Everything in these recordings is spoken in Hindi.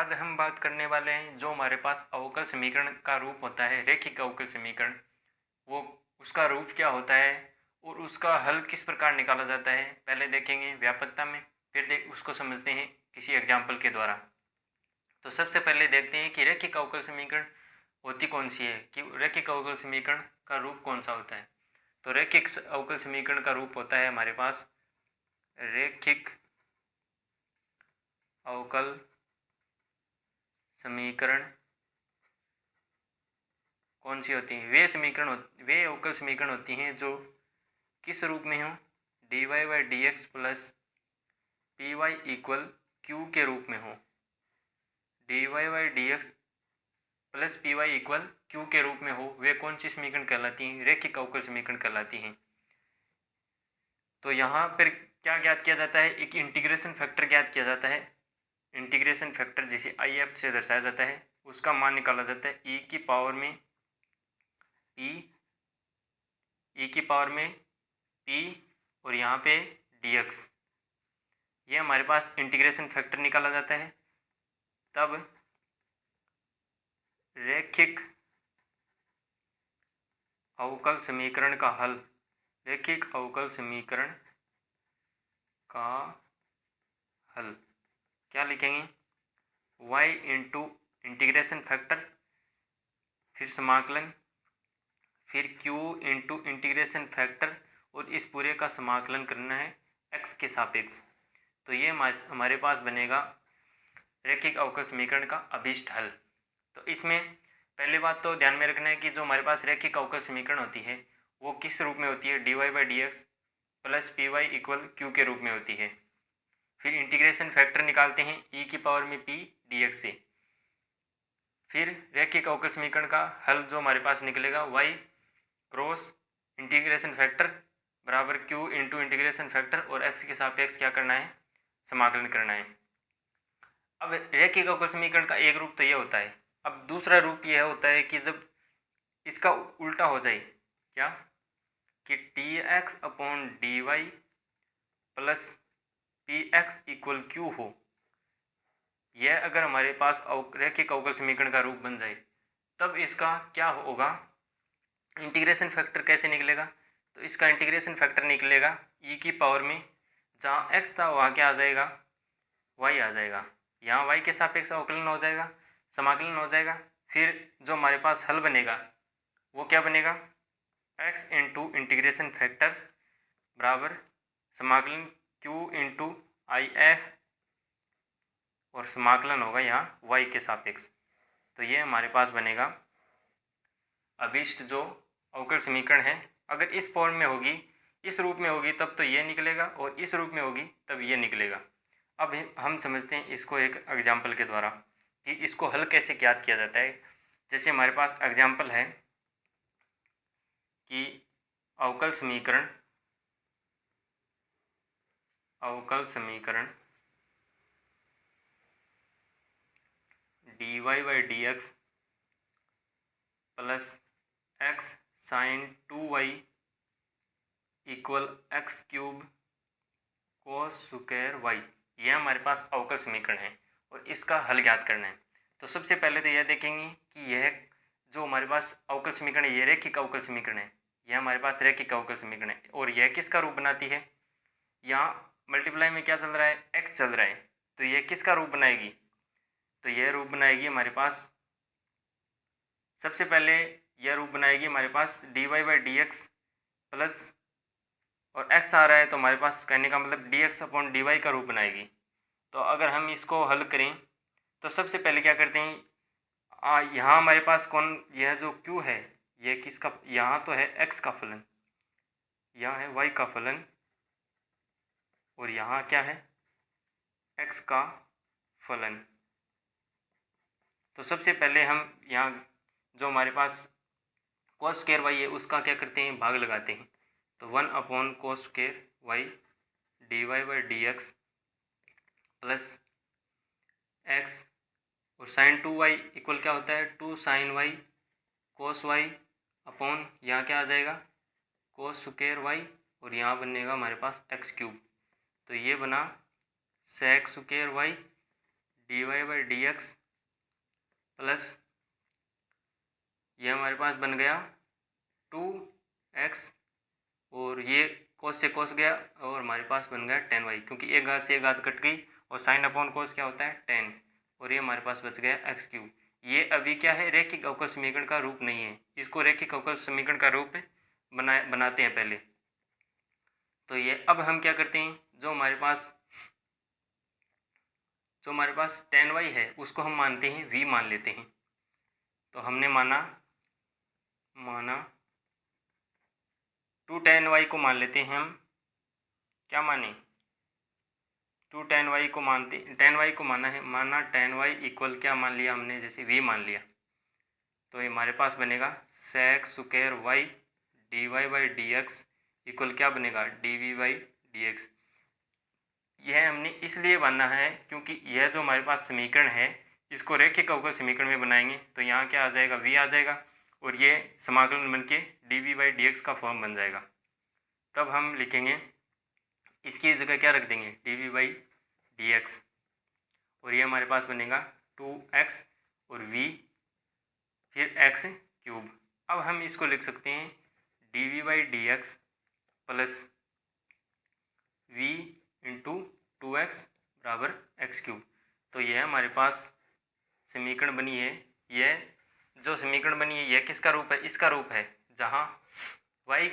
आज हम बात करने वाले हैं जो हमारे पास अवकल समीकरण का रूप होता है, रैखिक अवकल समीकरण। वो उसका रूप क्या होता है और उसका हल किस प्रकार निकाला जाता है, पहले देखेंगे व्यापकता में, फिर उसको समझते हैं किसी एग्जाम्पल के द्वारा। तो सबसे पहले देखते हैं कि रैखिक अवकल समीकरण होती कौन सी है, कि रैखिक अवकल समीकरण का रूप कौन सा होता है। तो रैखिक अवकल समीकरण का रूप होता है हमारे पास रैखिक अवकल समीकरण कौन सी होती हैं, वे अवकल समीकरण होती हैं जो किस रूप में हो, dy by D X plus P Y equal Q के रूप में हो। dy by D X plus P Y equal Q के रूप में हो, वे कौन सी समीकरण कहलाती हैं, रैखिक अवकल समीकरण कहलाती हैं। तो यहाँ पर क्या ज्ञात किया जाता है, एक इंटीग्रेशन फैक्टर ज्ञात किया जाता है। इंटीग्रेशन फैक्टर जिसे आई एफ से दर्शाया जाता है, उसका मान निकाला जाता है ई की पावर में p और यहाँ पे dx। ये हमारे पास इंटीग्रेशन फैक्टर निकाला जाता है। तब रैखिक अवकल समीकरण का हल, रैखिक अवकल समीकरण का हल क्या लिखेंगे, y इंटू इंटीग्रेशन फैक्टर, फिर समाकलन, फिर q इंटू इंटीग्रेशन फैक्टर, और इस पूरे का समाकलन करना है x के सापेक्ष। तो ये हमारे पास बनेगा रैखिक अवकल समीकरण का अभीष्ट हल। तो इसमें पहली बात तो ध्यान में रखना है कि जो हमारे पास रैखिक अवकल समीकरण होती है वो किस रूप में होती है, dy by D X plus P Y equal Q के रूप में होती है। फिर इंटीग्रेशन फैक्टर निकालते हैं ई की पावर में p dx से। फिर रैखिक अवकल समीकरण का हल जो हमारे पास निकलेगा y क्रॉस इंटीग्रेशन फैक्टर बराबर q इंटू इंटीग्रेशन फैक्टर, और x के सापेक्ष क्या करना है, समाकलन करना है। अब रैखिक अवकल समीकरण का एक रूप तो ये होता है। अब दूसरा रूप यह होता है कि जब इसका उल्टा हो जाए, क्या कि T X upon D Y plus P X equal Q हो, यह अगर हमारे पास रैखिक अवकल समीकरण का रूप बन जाए, तब इसका क्या होगा, इंटीग्रेशन फैक्टर कैसे निकलेगा। तो इसका इंटीग्रेशन फैक्टर निकलेगा ई की पावर में, जहाँ एक्स था वहाँ क्या आ जाएगा, वाई आ जाएगा। यहाँ वाई के सापेक्ष अवकलन हो जाएगा, समाकलन हो जाएगा। फिर जो हमारे पास हल बनेगा वो क्या बनेगा, x इंटू इंटीग्रेशन फैक्टर बराबर समाकलन q इंटू आई एफ, और समाकलन होगा यहाँ y के सापेक्ष। तो ये हमारे पास बनेगा अभीष्ट जो अवकल समीकरण है। अगर इस फॉर्म में होगी, इस रूप में होगी, तब तो ये निकलेगा, और इस रूप में होगी तब ये निकलेगा। अब हम समझते हैं इसको एक एग्जाम्पल के द्वारा कि इसको हल कैसे ज्ञात किया जाता है। जैसे हमारे पास एग्जाम्पल है कि अवकल समीकरण dy by D X plus X sine 2y equal X cube cos square Y, यह हमारे पास अवकल समीकरण है और इसका हल ज्ञात करना है। तो सबसे पहले तो यह देखेंगे कि यह जो हमारे पास अवकल समीकरण है, यह रैखिक अवकल समीकरण है। यह हमारे पास रैखिक अवकल समीकरण है और यह किसका रूप बनाती है, यहाँ मल्टीप्लाई में क्या चल रहा है, x चल रहा है, तो यह किसका रूप बनाएगी, तो यह रूप बनाएगी हमारे पास, सबसे पहले यह रूप बनाएगी हमारे पास dy by D X plus, और x आ रहा है तो हमारे पास कहने का मतलब dx अपॉन डी वाई का रूप बनाएगी। तो अगर हम इसको हल करें तो सबसे पहले क्या करते हैं, यहाँ हमारे पास यह जो q है, यह किसका, यहाँ तो है x का फलन, यहाँ है y का फलन, और यहाँ क्या है, x का फलन। तो सबसे पहले हम यहाँ जो हमारे पास कोस स्क्वायर वाई है उसका क्या करते हैं, भाग लगाते हैं। तो 1 upon cos square Y D Y by D X plus X, और साइन 2y इक्वल क्या होता है, 2 sine Y cos Y upon यहाँ क्या आ जाएगा, कोस स्क्वायर वाई, और यहाँ बनेगा हमारे पास एक्स क्यूब। तो ये बना sec square Y dy/dx plus ये हमारे पास बन गया 2x और ये कोस से कोस गया और हमारे पास बन गया tan y, क्योंकि एक घात से एक घात कट गई और साइन अपॉन कोस क्या होता है tan, और ये हमारे पास बच गया x³। ये अभी क्या है, रैखिक अवकल समीकरण का रूप नहीं है, इसको रैखिक अवकल समीकरण का रूप बनाते हैं पहले। तो ये अब हम क्या करते हैं, जो हमारे पास tan y है उसको हम मानते हैं v मान लेते हैं। तो हमने माना 2 tan y को मान लेते हैं हम, क्या माने 2 tan y को tan y को माना है, tan y इक्वल क्या मान लिया हमने, जैसे v मान लिया। तो ये हमारे पास बनेगा sec² y dy/dx इक्वल क्या बनेगा dv/dx। यह हमने इसलिए माना है क्योंकि यह जो हमारे पास समीकरण है इसको रैखिक अवकल समीकरण में बनाएंगे तो यहाँ क्या आ जाएगा, v आ जाएगा और ये समाकलन बन के dv/dx का फॉर्म बन जाएगा। तब हम लिखेंगे, इसकी जगह क्या रख देंगे dv/dx और ये हमारे पास बनेगा 2x और v फिर x³। अब हम इसको लिख सकते हैं dv/dx plus v into 2x बराबर x³। तो यह हमारे पास समीकरण बनी है। यह जो समीकरण बनी है यह किसका रूप है, इसका रूप है, जहाँ y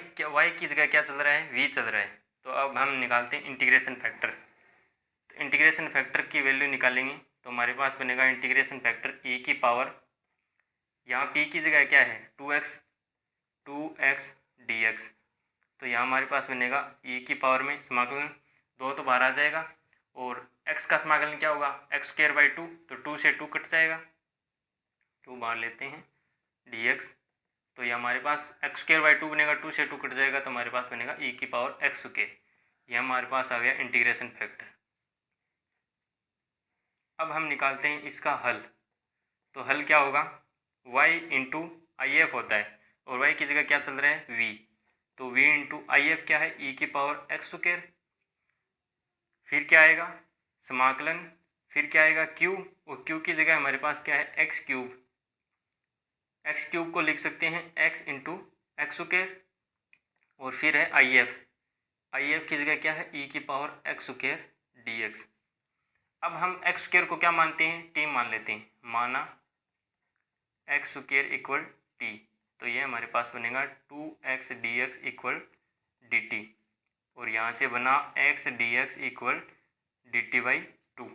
की जगह क्या चल रहा है, v चल रहा है। तो अब हम निकालते हैं इंटीग्रेशन फैक्टर। तो इंटीग्रेशन फैक्टर की वैल्यू निकालेंगे तो हमारे पास बनेगा इंटीग्रेशन फैक्टर e की पावर, यहाँ p की जगह क्या है 2x dx। तो यहाँ हमारे पास बनेगा e की पावर में समाकलन 2 तो बाहर आ जाएगा और x का समाकलन क्या होगा x²/2, तो 2 से 2 कट जाएगा, 2 बाहर लेते हैं dx। तो ये हमारे पास x²/2 बनेगा, 2 से 2 कट जाएगा तो हमारे पास बनेगा e की पावर x²। ये हमारे पास आ गया इंटीग्रेशन फैक्टर। अब हम निकालते हैं इसका हल। तो हल क्या होगा, y इंटू IF होता है और y की जगह क्या चल रहा है v, तो v इंटू IF क्या है e की पावर x²। फिर क्या आएगा समाकलन, फिर क्या आएगा q और q की जगह हमारे पास क्या है x³ को लिख सकते हैं x इंटू x² और फिर है IF की जगह क्या है e की पावर x² dx। अब हम x² को क्या मानते हैं, t मान लेते हैं, माना x² इक्वल t। तो ये हमारे पास बनेगा 2x dx इक्वल dt और यहाँ से बना x dx इक्वल dt/2।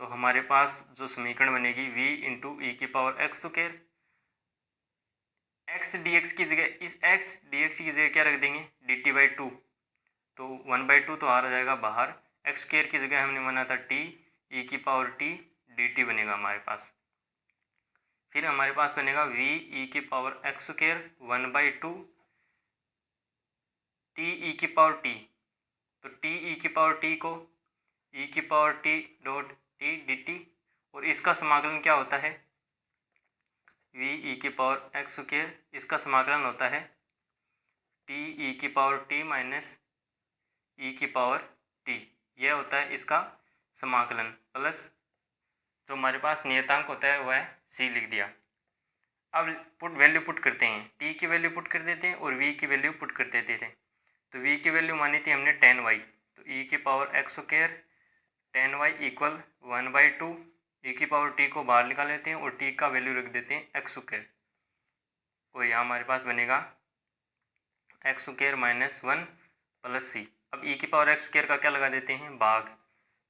तो हमारे पास जो समीकरण बनेगी v इंटू e की पावर x², x dx की जगह, इस x dx की जगह क्या रख देंगे dt/2, तो 1/2 तो आ जाएगा बाहर, x² की जगह हमने माना था t, e की पावर t dt बनेगा हमारे पास। फिर हमारे पास बनेगा v e की पावर x² 1/2 t e की पावर t, तो t e की पावर t को e की power t dot t dt और इसका समाकलन क्या होता है v e की पावर x², इसका समाकलन होता है t e की पावर t माइनस e की पावर t, यह होता है इसका समाकलन, प्लस जो हमारे पास नियतांक होता है वह c लिख दिया। अब वैल्यू पुट करते हैं, t की वैल्यू पुट कर देते हैं और v की वैल्यू पुट कर देते थे। तो v की वैल्यू मानी थी हमने tan y, तो e की power x² tan y equal 1/2, e की पावर t को बाहर निकाल लेते हैं और t का वैल्यू रख देते हैं x²। तो यहाँ हमारे पास बनेगा x² माइनस 1 प्लस c। अब e की पावर x² का क्या लगा देते हैं भाग,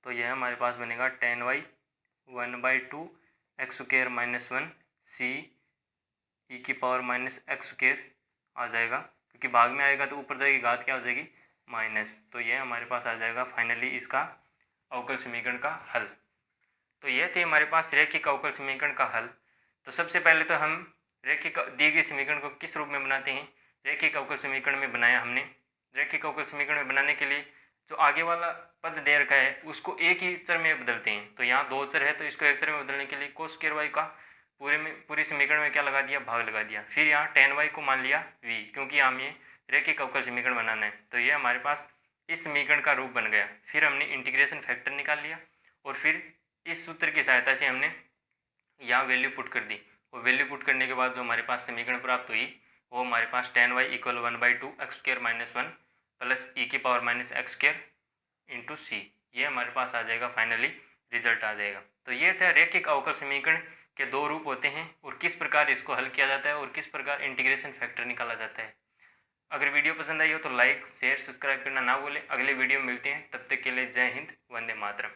तो यह हमारे पास बनेगा tan y 1/2 x² minus 1 c e की पावर माइनस x² आ जाएगा, क्योंकि भाग में आएगा तो ऊपर जाएगी घात क्या हो जाएगी माइनस। तो यह हमारे पास आ जाएगा फाइनली इसका अवकल समीकरण का हल। तो यह थे हमारे पास रैखिक अवकल समीकरण का हल। तो सबसे पहले तो हम रैखिक दिए गए समीकरण को किस रूप में बनाते हैं, रैखिक अवकल समीकरण में बनाया हमने। रैखिक अवकल समीकरण में बनाने के लिए जो आगे वाला पद दे रखा है उसको एक ही चर में बदलते हैं। तो यहाँ 2 चर है तो इसको एक चर में बदलने के लिए cos² y का पूरे समीकरण में क्या लगा दिया भाग लगा दिया। फिर यहाँ tan y को मान लिया v, क्योंकि हम ये रैखिक अवकल समीकरण बनाना है। तो ये हमारे पास इस समीकरण का रूप बन गया। फिर हमने इंटीग्रेशन फैक्टर निकाल लिया और फिर इस सूत्र की सहायता से हमने यहाँ वैल्यू पुट कर दी, और वैल्यू पुट करने के बाद जो हमारे पास समीकरण प्राप्त हुई वो हमारे पास tan y equal 1/2 x² - 1 plus e⁻⁻x² into c, ये हमारे पास आ जाएगा, फाइनली रिजल्ट आ जाएगा। तो ये था रैखिक अवकल समीकरण के दो रूप होते हैं और किस प्रकार इसको हल किया जाता है और किस प्रकार इंटीग्रेशन फैक्टर निकाला जाता है। अगर वीडियो पसंद आई हो तो लाइक शेयर सब्सक्राइब करना ना भूलें। अगले वीडियो में मिलते हैं, तब तक के लिए जय हिंद, वंदे मातरम।